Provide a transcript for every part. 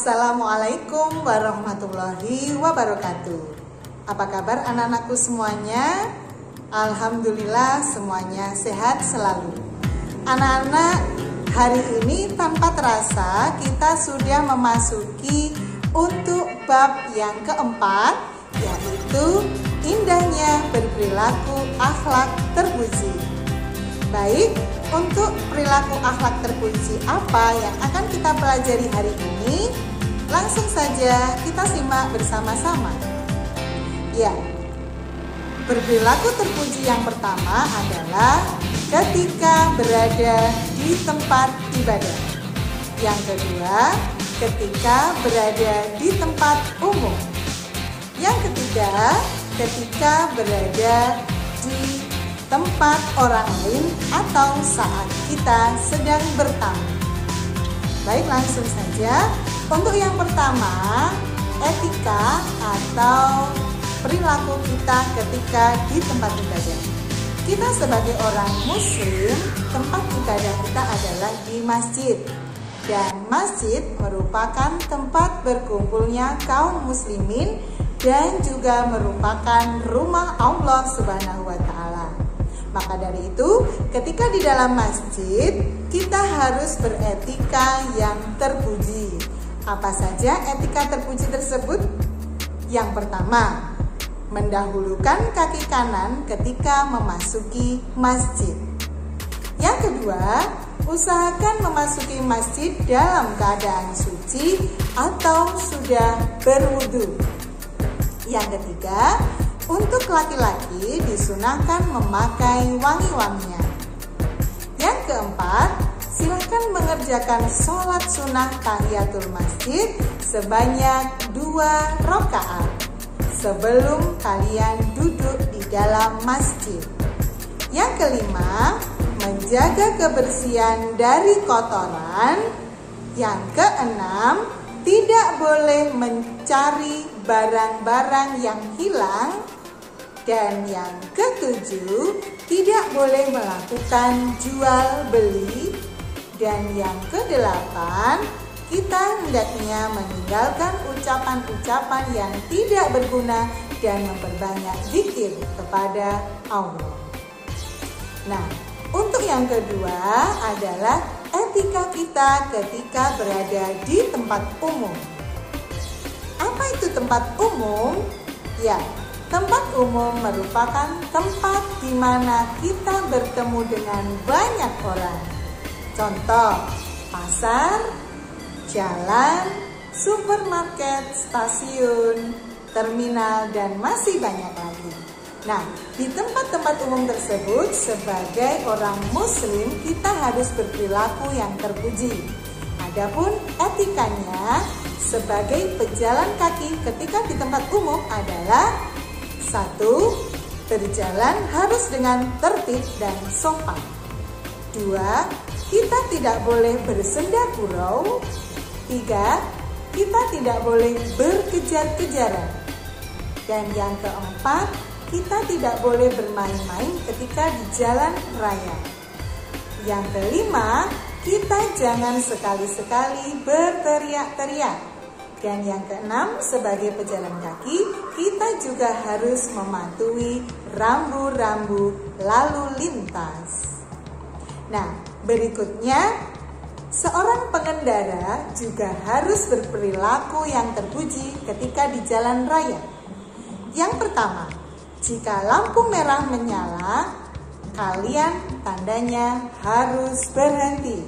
Assalamualaikum warahmatullahi wabarakatuh. Apa kabar anak-anakku semuanya? Alhamdulillah semuanya sehat selalu. Anak-anak, hari ini tanpa terasa kita sudah memasuki untuk bab yang keempat, yaitu indahnya berperilaku akhlak terpuji. Baik, untuk perilaku akhlak terpuji apa yang akan kita pelajari hari ini? Langsung saja kita simak bersama-sama. Ya, berperilaku terpuji yang pertama adalah ketika berada di tempat ibadah. Yang kedua, ketika berada di tempat umum. Yang ketiga, ketika berada di tempat orang lain atau saat kita sedang bertamu. Baik, langsung saja. Untuk yang pertama, etika atau perilaku kita ketika di tempat ibadah. Kita sebagai orang muslim, tempat ibadah kita adalah di masjid. Dan masjid merupakan tempat berkumpulnya kaum muslimin dan juga merupakan rumah Allah Subhanahu wa taala. Maka dari itu, ketika di dalam masjid, kita harus beretika yang terpuji. Apa saja etika terpuji tersebut? Yang pertama, mendahulukan kaki kanan ketika memasuki masjid. Yang kedua, usahakan memasuki masjid dalam keadaan suci atau sudah berwudu. Yang ketiga, untuk laki-laki disunahkan memakai wangi-wangian. Yang keempat, silakan mengerjakan sholat sunnah tahiyatul masjid sebanyak 2 rakaat sebelum kalian duduk di dalam masjid. Yang kelima, menjaga kebersihan dari kotoran. Yang keenam, tidak boleh mencari barang-barang yang hilang. Dan yang ketujuh, tidak boleh melakukan jual beli. Dan yang kedelapan, kita hendaknya meninggalkan ucapan-ucapan yang tidak berguna dan memperbanyak zikir kepada Allah. Nah, untuk yang kedua adalah etika kita ketika berada di tempat umum. Apa itu tempat umum? Ya, tempat umum merupakan tempat di mana kita bertemu dengan banyak orang. Contoh, pasar, jalan, supermarket, stasiun, terminal, dan masih banyak lagi. Nah, di tempat-tempat umum tersebut sebagai orang muslim kita harus berperilaku yang terpuji. Adapun etikanya sebagai pejalan kaki ketika di tempat umum adalah 1. Berjalan harus dengan tertib dan sopan. 2. Kita tidak boleh bersenda gurau. 3. Kita tidak boleh berkejar-kejaran. Dan yang keempat, kita tidak boleh bermain-main ketika di jalan raya. Yang kelima, kita jangan sekali-sekali berteriak-teriak. Dan yang keenam, sebagai pejalan kaki, kita juga harus mematuhi rambu-rambu lalu lintas. Nah, berikutnya, seorang pengendara juga harus berperilaku yang terpuji ketika di jalan raya. Yang pertama, jika lampu merah menyala, kalian tandanya harus berhenti.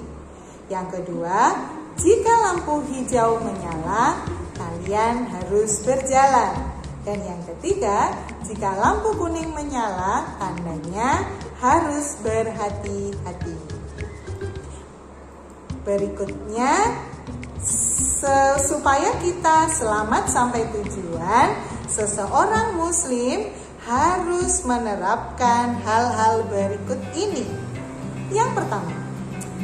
Yang kedua, jika lampu hijau menyala, kalian harus berjalan. Dan yang ketiga, jika lampu kuning menyala, tandanya harus berhati-hati. Berikutnya, supaya kita selamat sampai tujuan, seseorang muslim harus menerapkan hal-hal berikut ini. Yang pertama,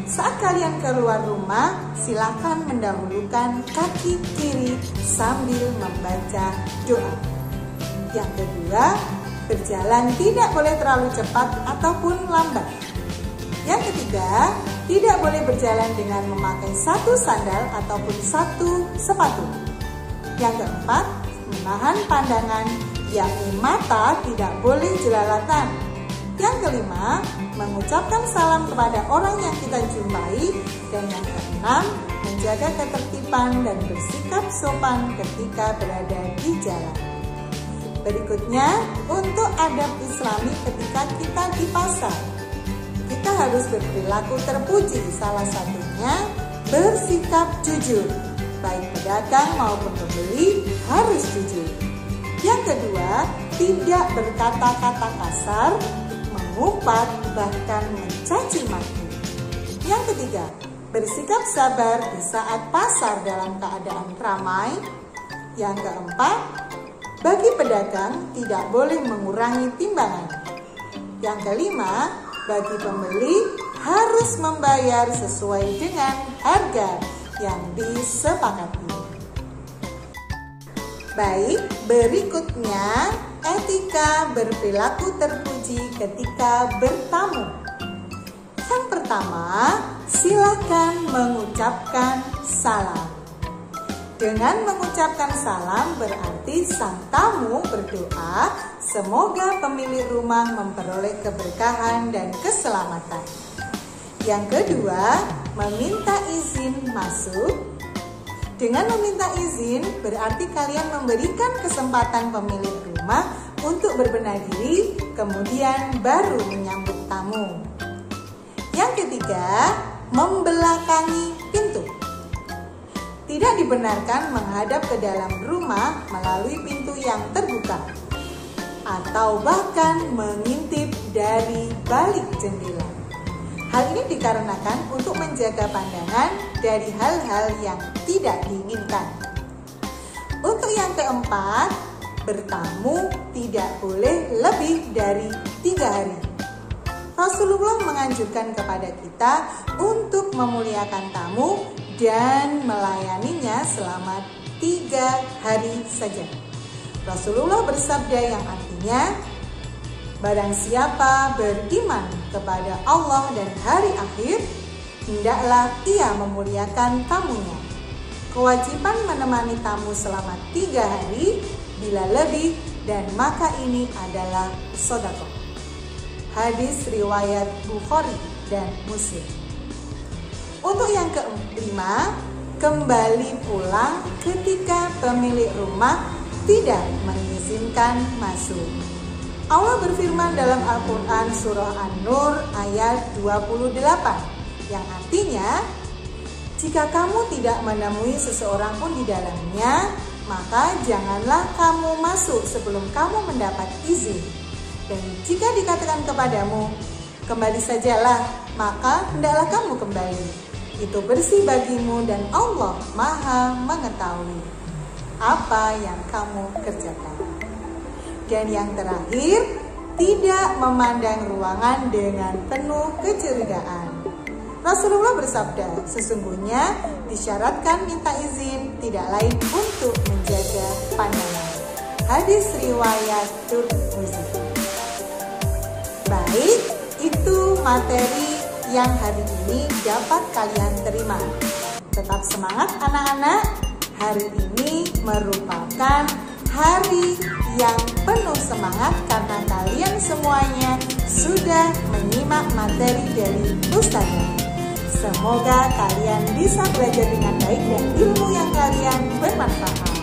saat kalian keluar rumah, silakan mendahulukan kaki kiri sambil membaca doa. Yang kedua, berjalan tidak boleh terlalu cepat ataupun lambat. Yang ketiga, tidak boleh berjalan dengan memakai satu sandal ataupun satu sepatu. Yang keempat, menahan pandangan, yakni mata tidak boleh jelalatan. Yang kelima, mengucapkan salam kepada orang yang kita jumpai. Dan yang keenam, menjaga ketertiban dan bersikap sopan ketika berada di jalan. Berikutnya, untuk adab Islami ketika kita di pasar. Kita harus berperilaku terpuji, salah satunya bersikap jujur. Baik pedagang maupun pembeli harus jujur. Yang kedua, tidak berkata-kata kasar, mengumpat, bahkan mencaci maki. Yang ketiga, bersikap sabar di saat pasar dalam keadaan ramai. Yang keempat, bagi pedagang tidak boleh mengurangi timbangan. Yang kelima, bagi pembeli harus membayar sesuai dengan harga yang disepakati. Baik, berikutnya etika berperilaku terpuji ketika bertamu. Yang pertama, silakan mengucapkan salam. Dengan mengucapkan salam berarti sang tamu berdoa semoga pemilik rumah memperoleh keberkahan dan keselamatan. Yang kedua, meminta izin masuk. Dengan meminta izin berarti kalian memberikan kesempatan pemilik rumah untuk berbenah diri, kemudian baru menyambut tamu. Yang ketiga, membelakangi pintu. Tidak dibenarkan menghadap ke dalam rumah melalui pintu yang terbuka atau bahkan mengintip dari balik jendela. Hal ini dikarenakan untuk menjaga pandangan dari hal-hal yang tidak diinginkan. Untuk yang keempat, bertamu tidak boleh lebih dari 3 hari. Rasulullah menganjurkan kepada kita untuk memuliakan tamu dan melayaninya selama 3 hari saja. Rasulullah bersabda yang artinya, barang siapa beriman kepada Allah dan hari akhir, hendaklah ia memuliakan tamunya. Kewajiban menemani tamu selama 3 hari, bila lebih, dan maka ini adalah sedekah. Hadis riwayat Bukhari dan Muslim. Untuk yang kelima, kembali pulang ketika pemilik rumah tidak mengizinkan masuk. Allah berfirman dalam Al-Quran surah An-Nur ayat 28 yang artinya, jika kamu tidak menemui seseorang pun di dalamnya, maka janganlah kamu masuk sebelum kamu mendapat izin. Dan jika dikatakan kepadamu, kembali sajalah, maka hendaklah kamu kembali. Itu bersih bagimu dan Allah Maha mengetahui apa yang kamu kerjakan. Dan yang terakhir, tidak memandang ruangan dengan penuh kecurigaan. Rasulullah bersabda, sesungguhnya disyaratkan minta izin tidak lain untuk menjaga pandangan. Hadis riwayat Tirmidzi. Baik, itu materi yang hari ini dapat kalian terima. Tetap semangat anak-anak. Hari ini merupakan hari yang penuh semangat karena kalian semuanya sudah menyimak materi dari Ustazah. Semoga kalian bisa belajar dengan baik dan ilmu yang kalian bermanfaat.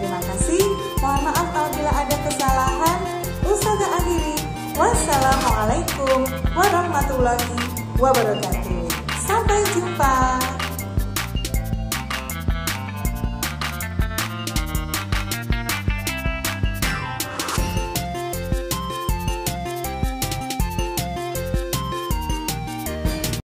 Terima kasih. Mohon maaf apabila ada kesalahan. Ustazah akhiri. Wassalamualaikum warahmatullahi wabarakatuh. Sampai jumpa.